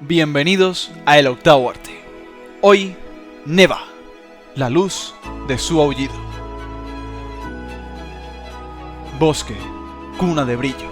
Bienvenidos a El Octavo Arte. Hoy, Neva, la luz de su aullido. Bosque, cuna de brillo.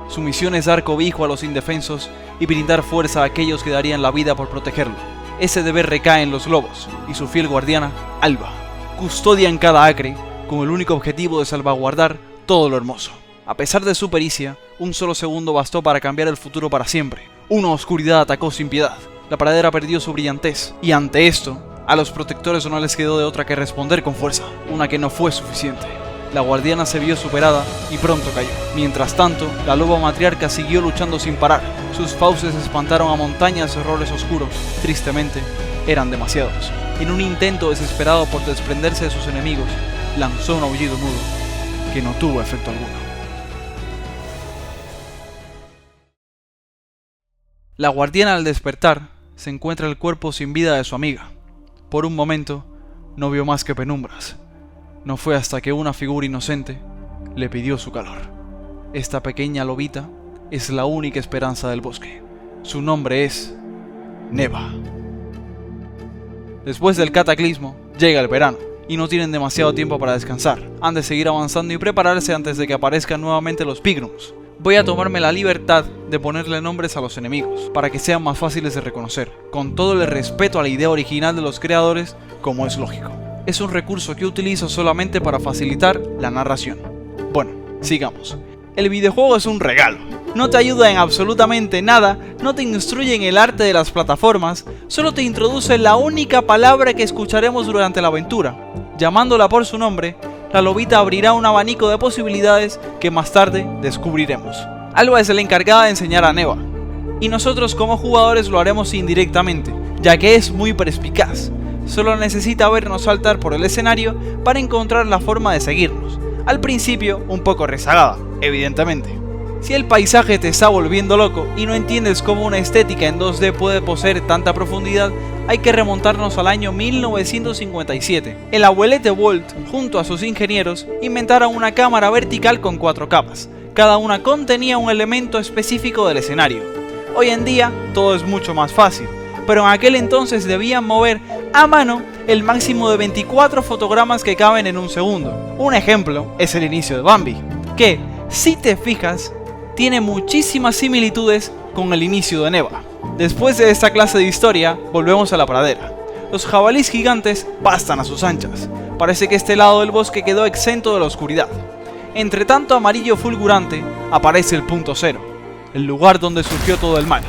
Su misión es dar cobijo a los indefensos y brindar fuerza a aquellos que darían la vida por protegerlo. Ese deber recae en los lobos y su fiel guardiana, Alba. Custodia en cada acre, con el único objetivo de salvaguardar todo lo hermoso. A pesar de su pericia, un solo segundo bastó para cambiar el futuro para siempre. Una oscuridad atacó sin piedad. La pradera perdió su brillantez. Y ante esto, a los protectores no les quedó de otra que responder con fuerza. Una que no fue suficiente. La guardiana se vio superada y pronto cayó. Mientras tanto, la loba matriarca siguió luchando sin parar. Sus fauces espantaron a montañas de horrores oscuros. Tristemente, eran demasiados. En un intento desesperado por desprenderse de sus enemigos, lanzó un aullido mudo que no tuvo efecto alguno. La guardiana al despertar se encuentra el cuerpo sin vida de su amiga. Por un momento no vio más que penumbras. No fue hasta que una figura inocente le pidió su calor. Esta pequeña lobita es la única esperanza del bosque. Su nombre es Neva. Después del cataclismo llega el verano y no tienen demasiado tiempo para descansar. Han de seguir avanzando y prepararse antes de que aparezcan nuevamente los Pigrums. Voy a tomarme la libertad de ponerle nombres a los enemigos, para que sean más fáciles de reconocer, con todo el respeto a la idea original de los creadores, como es lógico. Es un recurso que utilizo solamente para facilitar la narración. Bueno, sigamos. El videojuego es un regalo. No te ayuda en absolutamente nada, no te instruye en el arte de las plataformas, solo te introduce la única palabra que escucharemos durante la aventura. Llamándola por su nombre, la lobita abrirá un abanico de posibilidades que más tarde descubriremos. Alba es la encargada de enseñar a Neva, y nosotros como jugadores lo haremos indirectamente, ya que es muy perspicaz. Solo necesita vernos saltar por el escenario para encontrar la forma de seguirnos. Al principio, un poco rezagada, evidentemente. Si el paisaje te está volviendo loco y no entiendes cómo una estética en 2D puede poseer tanta profundidad, hay que remontarnos al año 1957. El abuelete Walt, junto a sus ingenieros, inventaron una cámara vertical con 4 capas. Cada una contenía un elemento específico del escenario. Hoy en día todo es mucho más fácil, pero en aquel entonces debían mover a mano el máximo de 24 fotogramas que caben en un segundo. Un ejemplo es el inicio de Bambi, que, si te fijas, tiene muchísimas similitudes con el inicio de Neva. Después de esta clase de historia, volvemos a la pradera. Los jabalíes gigantes pastan a sus anchas. Parece que este lado del bosque quedó exento de la oscuridad. Entre tanto amarillo fulgurante, aparece el punto cero, el lugar donde surgió todo el mal.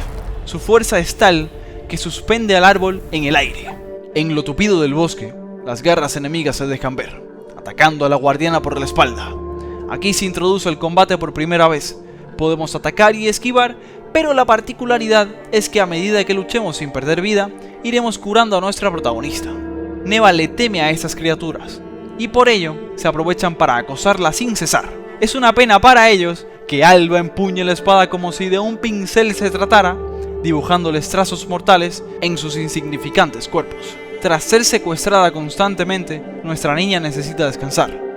Su fuerza es tal que suspende al árbol en el aire. En lo tupido del bosque, las garras enemigas se dejan ver, atacando a la guardiana por la espalda. Aquí se introduce el combate por primera vez. Podemos atacar y esquivar, pero la particularidad es que a medida que luchemos sin perder vida, iremos curando a nuestra protagonista. Neva le teme a estas criaturas, y por ello se aprovechan para acosarla sin cesar. Es una pena para ellos que Alba empuñe la espada como si de un pincel se tratara, dibujándoles trazos mortales en sus insignificantes cuerpos. Tras ser secuestrada constantemente, nuestra niña necesita descansar.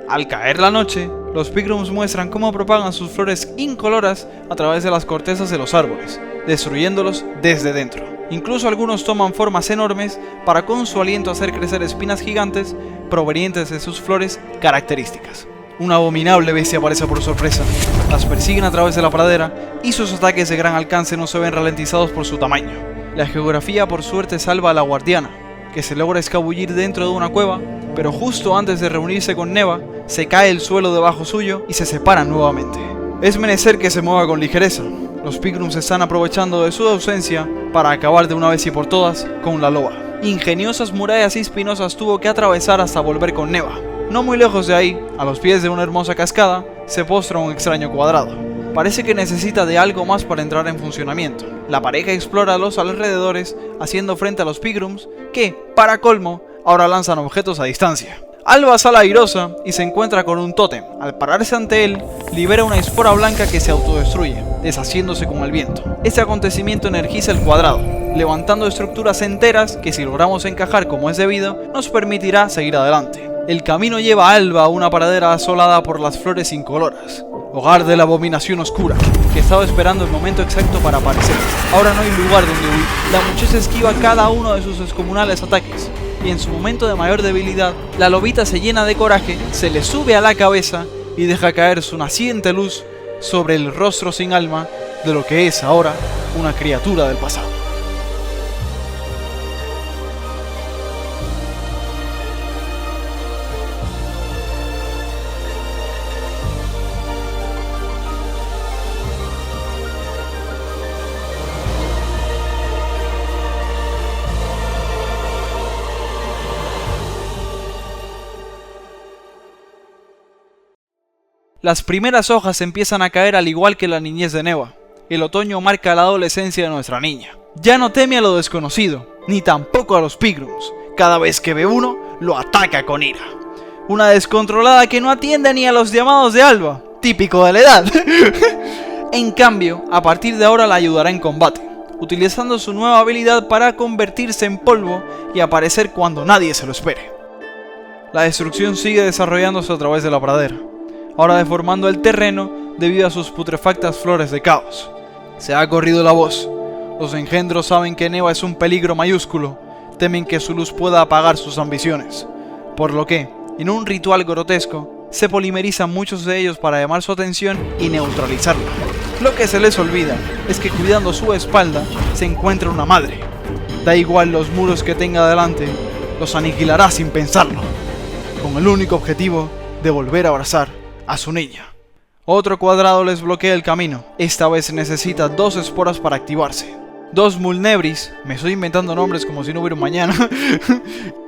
Al caer la noche, los Pigrums muestran cómo propagan sus flores incoloras a través de las cortezas de los árboles, destruyéndolos desde dentro. Incluso algunos toman formas enormes para con su aliento hacer crecer espinas gigantes provenientes de sus flores características. Una abominable bestia aparece por sorpresa, las persiguen a través de la pradera y sus ataques de gran alcance no se ven ralentizados por su tamaño. La geografía por suerte salva a la guardiana, que se logra escabullir dentro de una cueva, pero justo antes de reunirse con Neva, se cae el suelo debajo suyo y se separan nuevamente. Es menester que se mueva con ligereza. Los Pigrums están aprovechando de su ausencia para acabar de una vez y por todas con la loba. Ingeniosas murallas y espinosas tuvo que atravesar hasta volver con Neva. No muy lejos de ahí, a los pies de una hermosa cascada, se postra un extraño cuadrado. Parece que necesita de algo más para entrar en funcionamiento. La pareja explora los alrededores, haciendo frente a los Pigrums, que, para colmo, ahora lanzan objetos a distancia. Alba sale airosa y se encuentra con un tótem. Al pararse ante él, libera una espora blanca que se autodestruye, deshaciéndose con el viento. Este acontecimiento energiza el cuadrado, levantando estructuras enteras que, si logramos encajar como es debido, nos permitirá seguir adelante. El camino lleva a Alba a una pradera asolada por las flores incoloras. hogar de la abominación oscura, que estaba esperando el momento exacto para aparecer. Ahora no hay lugar donde huir. La muchacha esquiva cada uno de sus descomunales ataques, y en su momento de mayor debilidad, la lobita se llena de coraje, se le sube a la cabeza y deja caer su naciente luz sobre el rostro sin alma de lo que es ahora una criatura del pasado. Las primeras hojas empiezan a caer al igual que la niñez de Neva. El otoño marca la adolescencia de nuestra niña. Ya no teme a lo desconocido, ni tampoco a los Pigrums. Cada vez que ve uno, lo ataca con ira. Una descontrolada que no atiende ni a los llamados de Alba, típico de la edad. En cambio, a partir de ahora la ayudará en combate, utilizando su nueva habilidad para convertirse en polvo y aparecer cuando nadie se lo espere. La destrucción sigue desarrollándose a través de la pradera, ahora deformando el terreno debido a sus putrefactas flores de caos. Se ha corrido la voz. Los engendros saben que Neva es un peligro mayúsculo, temen que su luz pueda apagar sus ambiciones, por lo que, en un ritual grotesco, se polimerizan muchos de ellos para llamar su atención y neutralizarla. Lo que se les olvida es que cuidando su espalda se encuentra una madre. Da igual los muros que tenga delante, los aniquilará sin pensarlo, con el único objetivo de volver a abrazar a su niña. Otro cuadrado les bloquea el camino. Esta vez necesita 2 esporas para activarse. 2 Mulnebris, me estoy inventando nombres como si no hubiera un mañana,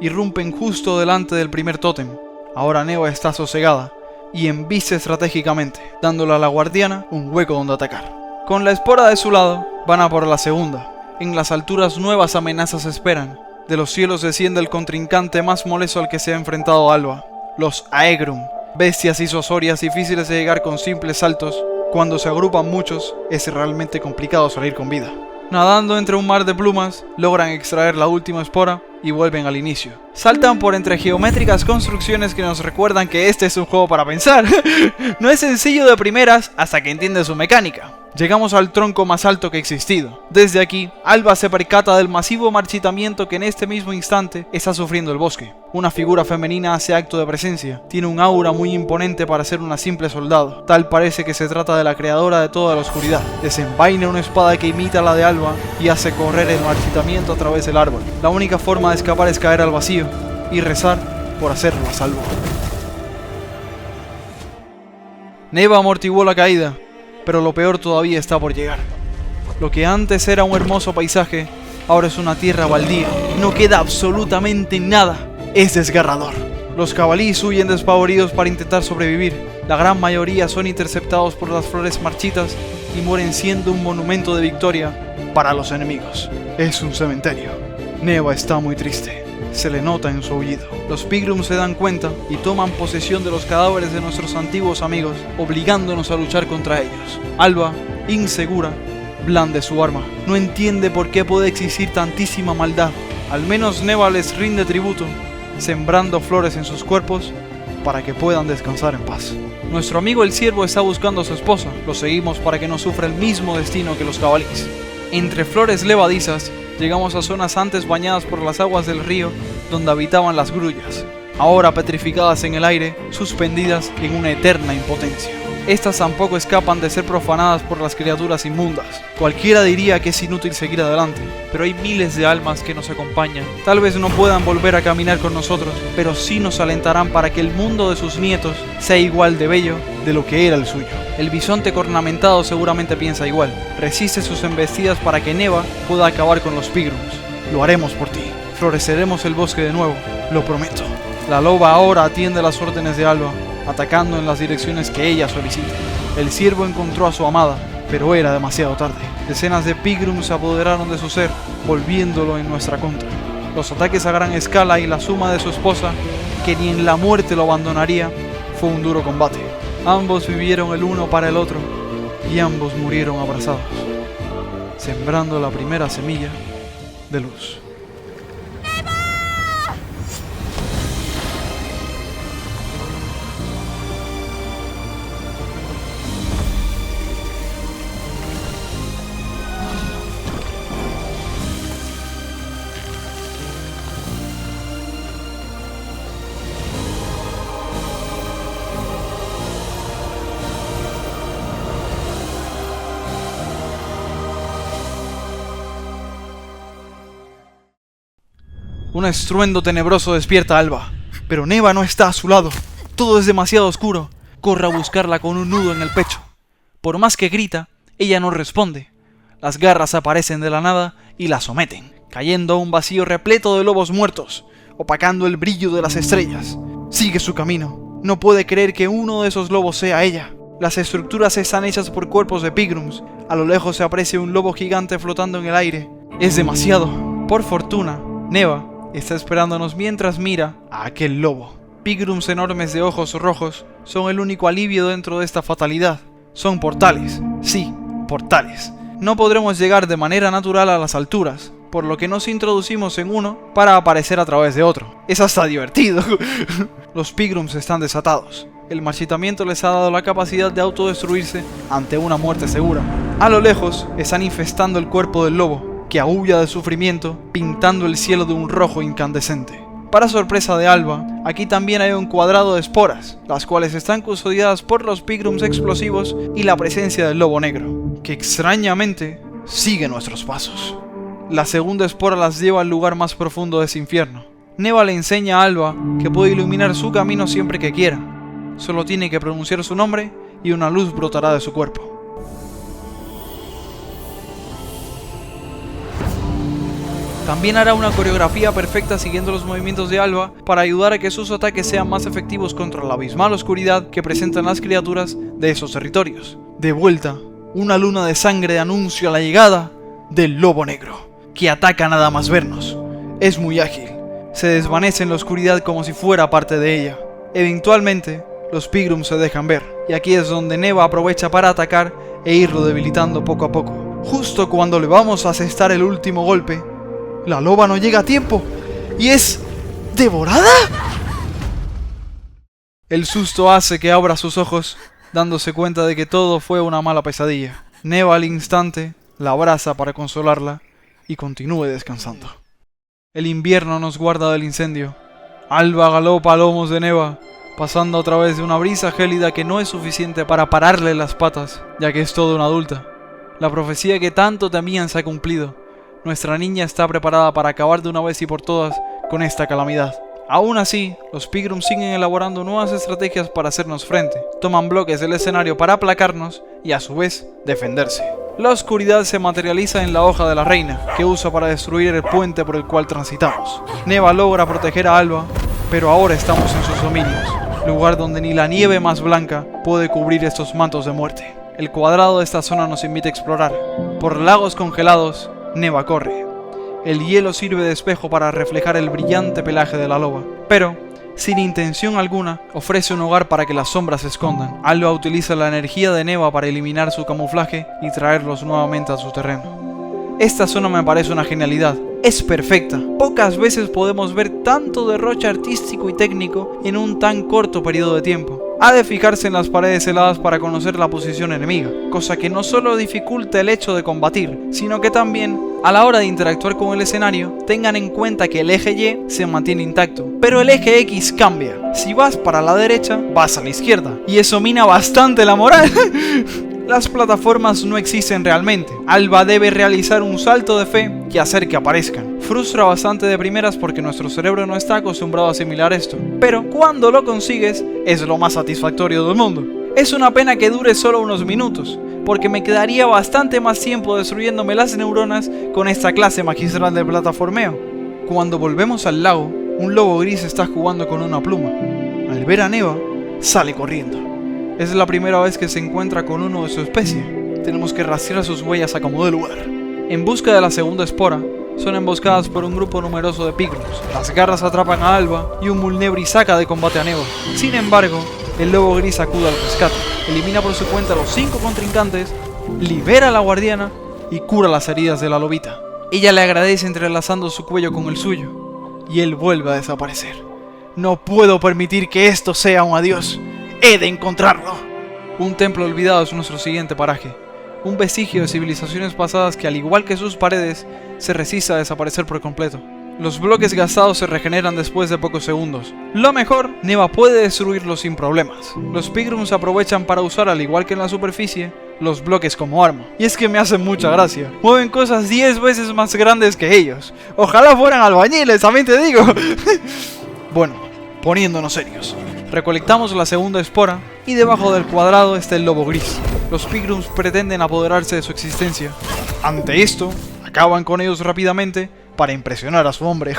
irrumpen justo delante del primer tótem. Ahora Neva está sosegada y embiste estratégicamente, dándole a la guardiana un hueco donde atacar. Con la espora de su lado, van a por la segunda. En las alturas nuevas amenazas esperan. De los cielos desciende el contrincante más molesto al que se ha enfrentado Alba, los Aegrum. Bestias isosorias difíciles de llegar con simples saltos. Cuando se agrupan muchos, es realmente complicado salir con vida. Nadando entre un mar de plumas, logran extraer la última espora y vuelven al inicio. Saltan por entre geométricas construcciones que nos recuerdan que este es un juego para pensar. No es sencillo de primeras hasta que entiendes su mecánica. Llegamos al tronco más alto que ha existido. Desde aquí, Alba se percata del masivo marchitamiento que en este mismo instante está sufriendo el bosque. Una figura femenina hace acto de presencia. Tiene un aura muy imponente para ser una simple soldado. Tal parece que se trata de la creadora de toda la oscuridad. Desenvaina una espada que imita la de Alba y hace correr el marchitamiento a través del árbol. La única forma de escapar es caer al vacío y rezar por hacerlo a salvo. Neva amortiguó la caída, pero lo peor todavía está por llegar. Lo que antes era un hermoso paisaje, ahora es una tierra baldía. No queda absolutamente nada. Es desgarrador. Los cabalíes huyen despavoridos para intentar sobrevivir. La gran mayoría son interceptados por las flores marchitas y mueren siendo un monumento de victoria para los enemigos. Es un cementerio. Neva está muy triste. Se le nota en su aullido. Los Pigrums se dan cuenta y toman posesión de los cadáveres de nuestros antiguos amigos, obligándonos a luchar contra ellos. Alba, insegura, blande su arma. No entiende por qué puede existir tantísima maldad. Al menos Neva les rinde tributo, sembrando flores en sus cuerpos para que puedan descansar en paz. Nuestro amigo el ciervo está buscando a su esposa. Lo seguimos para que no sufra el mismo destino que los cabalíes. Entre flores levadizas, llegamos a zonas antes bañadas por las aguas del río donde habitaban las grullas, ahora petrificadas en el aire, suspendidas en una eterna impotencia. Estas tampoco escapan de ser profanadas por las criaturas inmundas. Cualquiera diría que es inútil seguir adelante, pero hay miles de almas que nos acompañan. Tal vez no puedan volver a caminar con nosotros, pero sí nos alentarán para que el mundo de sus nietos sea igual de bello de lo que era el suyo. El bisonte cornamentado seguramente piensa igual. Resiste sus embestidas para que Neva pueda acabar con los Pigrums. Lo haremos por ti. Floreceremos el bosque de nuevo, lo prometo. La loba ahora atiende las órdenes de Alba, atacando en las direcciones que ella solicita. El ciervo encontró a su amada, pero era demasiado tarde. Decenas de Pigrums se apoderaron de su ser, volviéndolo en nuestra contra. Los ataques a gran escala y la suma de su esposa, que ni en la muerte lo abandonaría, fue un duro combate. Ambos vivieron el uno para el otro, y ambos murieron abrazados, sembrando la primera semilla de luz. Un estruendo tenebroso despierta a Alba, pero Neva no está a su lado. Todo es demasiado oscuro. Corre a buscarla con un nudo en el pecho. Por más que grita, ella no responde. Las garras aparecen de la nada y la someten, cayendo a un vacío repleto de lobos muertos, opacando el brillo de las estrellas. Sigue su camino. No puede creer que uno de esos lobos sea ella. Las estructuras están hechas por cuerpos de Pigrums. A lo lejos se aprecia un lobo gigante flotando en el aire. Es demasiado. Por fortuna, Neva está esperándonos mientras mira a aquel lobo. Pigrums enormes de ojos rojos son el único alivio dentro de esta fatalidad. Son portales. Sí, portales. No podremos llegar de manera natural a las alturas, por lo que nos introducimos en uno para aparecer a través de otro. Es hasta divertido. Los Pigrums están desatados. El marchitamiento les ha dado la capacidad de autodestruirse ante una muerte segura. A lo lejos están infestando el cuerpo del lobo, que aúlla de sufrimiento, pintando el cielo de un rojo incandescente. Para sorpresa de Alba, aquí también hay un cuadrado de esporas, las cuales están custodiadas por los Pigrums explosivos y la presencia del lobo negro, que extrañamente sigue nuestros pasos. La segunda espora las lleva al lugar más profundo de ese infierno. Neva le enseña a Alba que puede iluminar su camino siempre que quiera. Solo tiene que pronunciar su nombre y una luz brotará de su cuerpo. También hará una coreografía perfecta siguiendo los movimientos de Alba para ayudar a que sus ataques sean más efectivos contra la abismal oscuridad que presentan las criaturas de esos territorios. De vuelta, una luna de sangre anuncia la llegada del lobo negro, que ataca nada más vernos. Es muy ágil, se desvanece en la oscuridad como si fuera parte de ella. Eventualmente, los Pigrums se dejan ver, y aquí es donde Neva aprovecha para atacar e irlo debilitando poco a poco. Justo cuando le vamos a asestar el último golpe, la loba no llega a tiempo y es devorada. El susto hace que abra sus ojos, dándose cuenta de que todo fue una mala pesadilla. Neva al instante la abraza para consolarla y continúe descansando. El invierno nos guarda del incendio. Alba galopa a lomos de Neva, pasando a través de una brisa gélida que no es suficiente para pararle las patas, ya que es toda una adulta. La profecía que tanto temían se ha cumplido. Nuestra niña está preparada para acabar de una vez y por todas con esta calamidad. Aún así, los Pigrums siguen elaborando nuevas estrategias para hacernos frente. Toman bloques del escenario para aplacarnos y a su vez defenderse. La oscuridad se materializa en la hoja de la reina, que usa para destruir el puente por el cual transitamos. Neva logra proteger a Alba, pero ahora estamos en sus dominios, lugar donde ni la nieve más blanca puede cubrir estos mantos de muerte. El cuadrado de esta zona nos invita a explorar. Por lagos congelados, Neva corre. El hielo sirve de espejo para reflejar el brillante pelaje de la loba, pero, sin intención alguna, ofrece un hogar para que las sombras se escondan. Alba utiliza la energía de Neva para eliminar su camuflaje y traerlos nuevamente a su terreno. Esta zona me parece una genialidad. Es perfecta. Pocas veces podemos ver tanto derroche artístico y técnico en un tan corto periodo de tiempo. Ha de fijarse en las paredes heladas para conocer la posición enemiga, cosa que no solo dificulta el hecho de combatir, sino que también, a la hora de interactuar con el escenario, tengan en cuenta que el eje Y se mantiene intacto, pero el eje X cambia. Si vas para la derecha, vas a la izquierda, y eso mina bastante la moral. Las plataformas no existen realmente. Alba debe realizar un salto de fe y hacer que aparezcan. Frustra bastante de primeras porque nuestro cerebro no está acostumbrado a asimilar esto, pero cuando lo consigues es lo más satisfactorio del mundo. Es una pena que dure solo unos minutos, porque me quedaría bastante más tiempo destruyéndome las neuronas con esta clase magistral de plataformeo. Cuando volvemos al lago, un lobo gris está jugando con una pluma. Al ver a Neva, sale corriendo. Es la primera vez que se encuentra con uno de su especie. Tenemos que rastrear sus huellas a como dé lugar. En busca de la segunda espora, son emboscadas por un grupo numeroso de Pigrums. Las garras atrapan a Alba y un Mulnebri saca de combate a Neva. Sin embargo, el lobo gris acude al rescate, elimina por su cuenta a los 5 contrincantes, libera a la guardiana y cura las heridas de la lobita. Ella le agradece entrelazando su cuello con el suyo, y él vuelve a desaparecer. No puedo permitir que esto sea un adiós. ¡He de encontrarlo! Un templo olvidado es nuestro siguiente paraje. Un vestigio de civilizaciones pasadas que, al igual que sus paredes, se resiste a desaparecer por completo. Los bloques gastados se regeneran después de pocos segundos. Lo mejor, Neva puede destruirlos sin problemas. Los Pigrums aprovechan para usar, al igual que en la superficie, los bloques como arma. Y es que me hacen mucha gracia. Mueven cosas 10 veces más grandes que ellos. Ojalá fueran albañiles, también te digo. Bueno, poniéndonos serios. Recolectamos la segunda espora y debajo del cuadrado está el lobo gris. Los Pigrums pretenden apoderarse de su existencia. Ante esto, acaban con ellos rápidamente para impresionar a su hombre.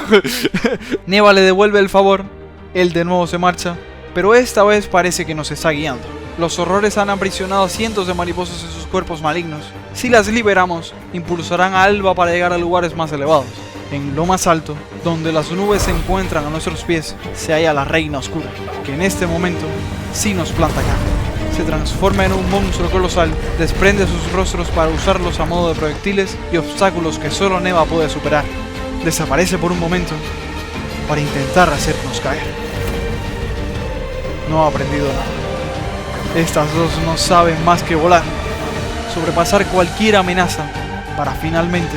Neva le devuelve el favor, él de nuevo se marcha, pero esta vez parece que nos está guiando. Los horrores han aprisionado a cientos de mariposas en sus cuerpos malignos. Si las liberamos, impulsarán a Alba para llegar a lugares más elevados. En lo más alto, donde las nubes se encuentran a nuestros pies, se halla la Reina Oscura, que en este momento sí nos planta cara. Se transforma en un monstruo colosal, desprende sus rostros para usarlos a modo de proyectiles y obstáculos que solo Neva puede superar. Desaparece por un momento para intentar hacernos caer. No ha aprendido nada. Estas dos no saben más que volar, sobrepasar cualquier amenaza para finalmente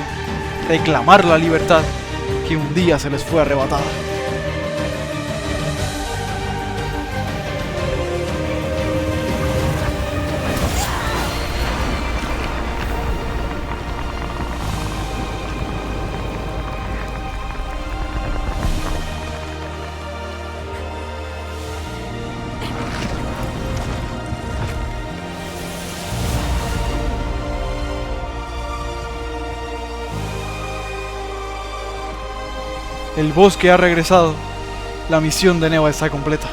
reclamar la libertad que un día se les fue arrebatada. El bosque ha regresado. La misión de Neva está completa.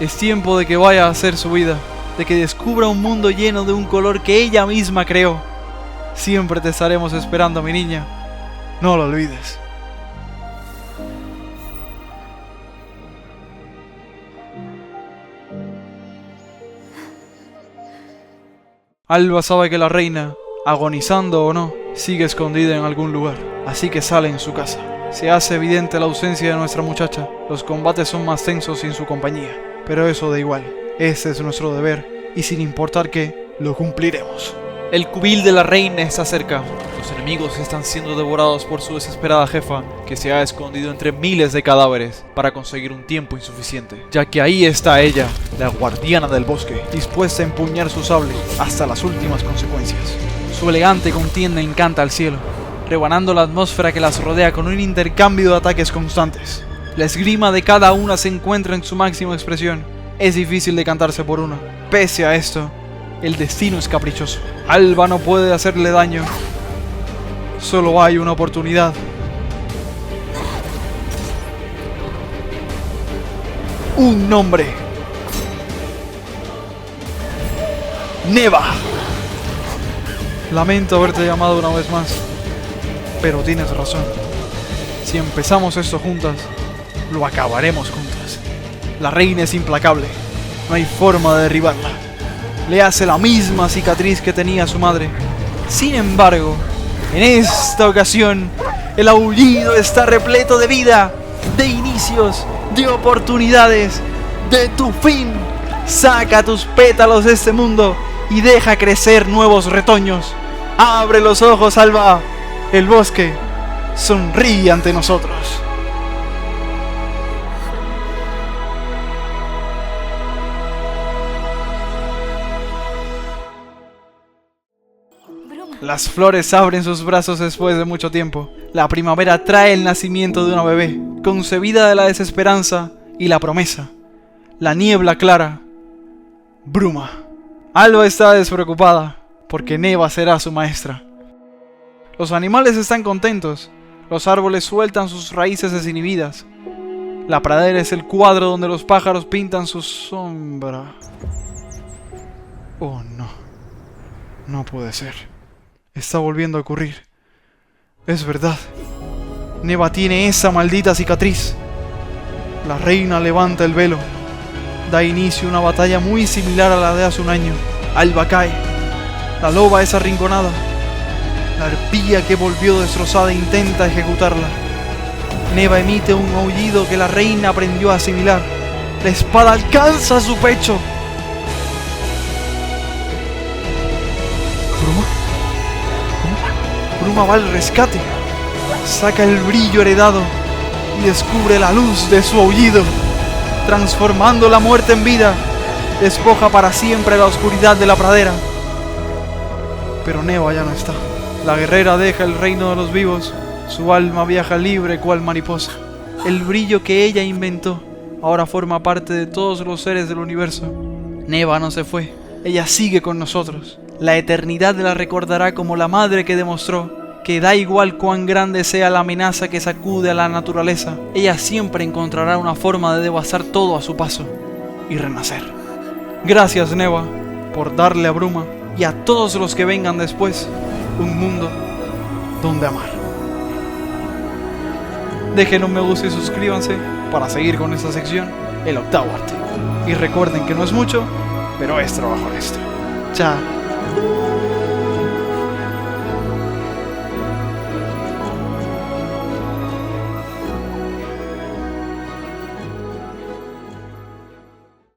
Es tiempo de que vaya a hacer su vida, de que descubra un mundo lleno de un color que ella misma creó. Siempre te estaremos esperando, mi niña. No lo olvides. Alba sabe que la reina, agonizando o no, sigue escondida en algún lugar, así que sale en su casa. Se hace evidente la ausencia de nuestra muchacha. Los combates son más tensos sin su compañía. Pero eso da igual. Ese es nuestro deber. Y sin importar qué, lo cumpliremos. El cubil de la reina está cerca. Los enemigos están siendo devorados por su desesperada jefa, que se ha escondido entre miles de cadáveres para conseguir un tiempo insuficiente. Ya que ahí está ella, la guardiana del bosque, dispuesta a empuñar su sable hasta las últimas consecuencias. Su elegante contienda encanta al cielo, rebanando la atmósfera que las rodea con un intercambio de ataques constantes. La esgrima de cada una se encuentra en su máxima expresión. Es difícil decantarse por una. Pese a esto, el destino es caprichoso. Alba no puede hacerle daño. Solo hay una oportunidad. Un nombre. Neva. Lamento haberte llamado una vez más, pero tienes razón. Si empezamos esto juntas, lo acabaremos juntas. La reina es implacable. No hay forma de derribarla. Le hace la misma cicatriz que tenía su madre. Sin embargo, en esta ocasión, el aullido está repleto de vida, de inicios, de oportunidades, de tu fin. Saca tus pétalos de este mundo y deja crecer nuevos retoños. Abre los ojos, Alba. El bosque sonríe ante nosotros. Las flores abren sus brazos después de mucho tiempo. La primavera trae el nacimiento de una bebé, concebida de la desesperanza y la promesa. La niebla clara, Bruma. Alba está despreocupada, porque Neva será su maestra. Los animales están contentos, los árboles sueltan sus raíces desinhibidas. La pradera es el cuadro donde los pájaros pintan su sombra. Oh no, no puede ser. Está volviendo a ocurrir. Es verdad. Neva tiene esa maldita cicatriz. La reina levanta el velo. Da inicio a una batalla muy similar a la de hace un año. Alba cae. La loba es arrinconada. La arpía que volvió destrozada intenta ejecutarla. Neva emite un aullido que la reina aprendió a asimilar. La espada alcanza su pecho. ¿Bruma? Bruma va al rescate. Saca el brillo heredado y descubre la luz de su aullido. Transformando la muerte en vida, despoja para siempre la oscuridad de la pradera. Pero Neva ya no está. La guerrera deja el reino de los vivos. Su alma viaja libre cual mariposa. El brillo que ella inventó ahora forma parte de todos los seres del universo. Neva no se fue. Ella sigue con nosotros. La eternidad la recordará como la madre que demostró que da igual cuán grande sea la amenaza que sacude a la naturaleza, ella siempre encontrará una forma de devastar todo a su paso y renacer. Gracias, Neva, por darle a Bruma y a todos los que vengan después un mundo donde amar. Dejen un me gusta y suscríbanse para seguir con esta sección, el octavo arte. Y recuerden que no es mucho, pero es trabajo honesto. Chao.